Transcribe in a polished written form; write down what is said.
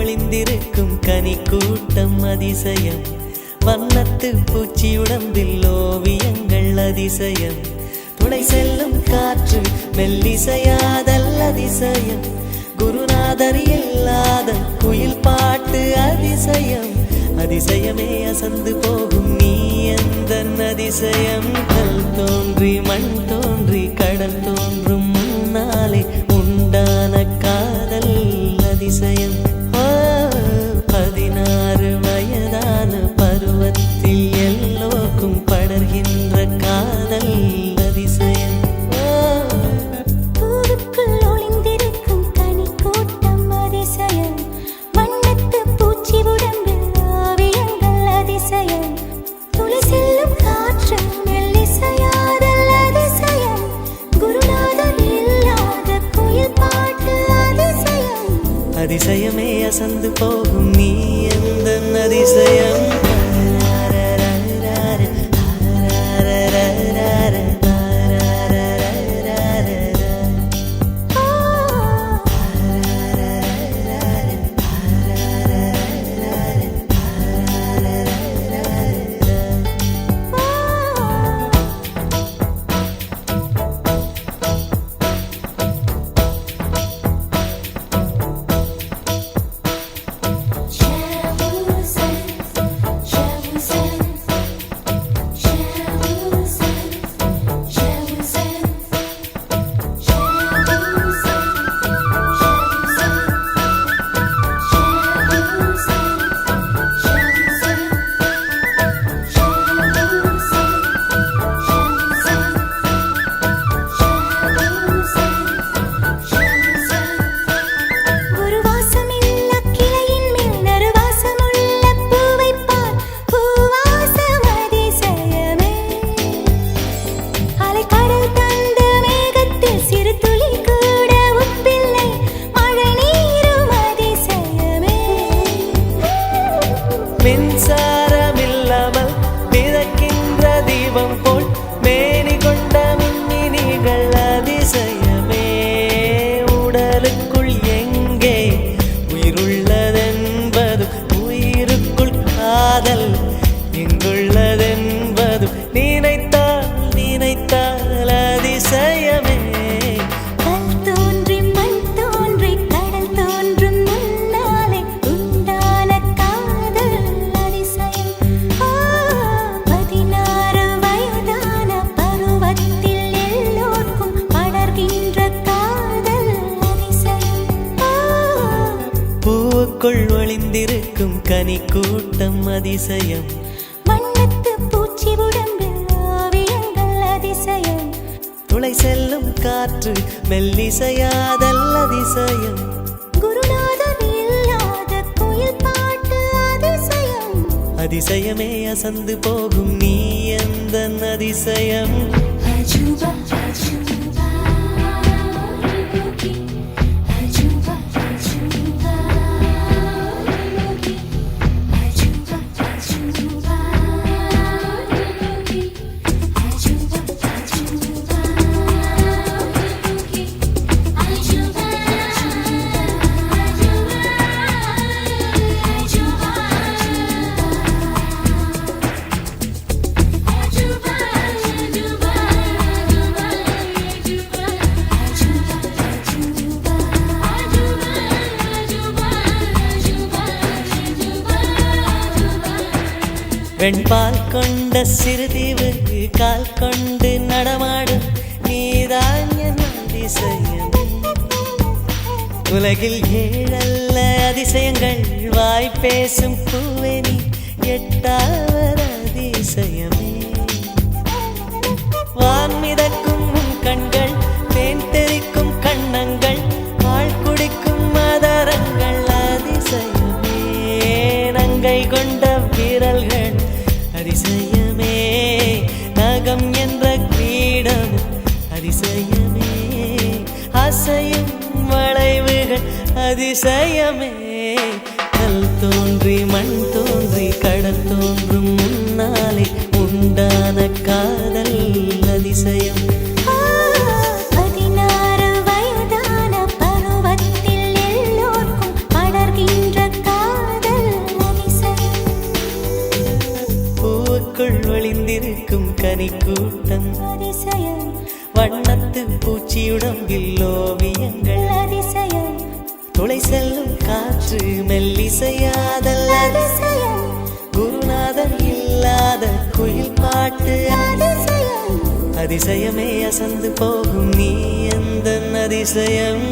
ஒளிந்திருக்கும் கனி கூட்டம் அதிசயம். வண்ணத்து பூச்சி உடம்பில் ஓவியங்கள் அதிசயம். துளை செல்லும் காற்று மெல்லிசையாதல் அதிசயம். குருநாதர் இல்லாத குயில் பாட்டு அதிசயம். அதிசயமே அசந்து போகும் நீ எந்தன் அதிசயம். கல் தோன்றி மண் தோன்றி கடல் தோன்றும் முன்னாலே உண்டான காதல் அதிசயம். 16 வயதான பருவத்தில் எல்லோருக்கும் படர்கின்ற காதல் அதிசயம். அதிசயமே அசந்து போகும் நீ எந்தன் அதிசயம். மின்சாரமில்லாமல் மிதக்கின்ற தீபம் போல் மேனி கொண்ட மின்மினிகள் அதிசயமே. உடலுக்குள் எங்கே உயிருள்ளதென்பது உயிருக்குள் காதல் எங்குள்ளதென்பது நினைத்தால் நினைத்தால் அதிசயமே. பூவுக்குள் ஒளிந்திருக்கும் கனி கூட்டம் அதிசயம். வண்ணத்து பூச்சி உடம்பில் ஓவியங்கள் அதிசயம். துளை செல்லும் காற்று மெல்லிசையாதல் அதிசயம். குருநாதர் இல்லாத குயில் பாட்டு அதிசயம். அதிசயமே அசந்து போகும் நீ எந்தன் அதிசயம். அஜூபா அஜூபா வெண்பால் கொண்ட சிறுதீவு கால் கொண்டு நடமாடும் நீதான் என் அதிசயம். உலகில் 7 அதிசயங்கள் வாய் பேசும் பூவே நீ 8வது அதிசயமே. வான் மிதக்கும் கண்கள் தேன் தெறிக்கும் கண்ணங்கள் பால் குடிக்கும் மதரங்கள் அதிசயமே. நங்கை கொண்ட விரல்கள் அதிசயமே. நகம் என்ற கிரீடம் அதிசயமே. அசையும் வளைவுகள் அதிசயமே. கல் தோன்றி மண் தோன்றி கடல் தோன்றும் முன்னாலே உண்டான காதல் அதிசயம். 16 வயதான பருவத்தில் எல்லோருக்கும் படர்கின்ற தனி கூட்டம் அதிசயம் வண்ணத்து பூச்சியுடம்பில் ஓவியங்கள் அதிசயம் துளை செல்லும் காற்று மெல்லிசையாதல் அதிசயம் குருநாதன் இல்லாத குயில் பாட்டு அதிசயம் அதிசயமே அசந்து போகும் நீ எந்த அதிசயம்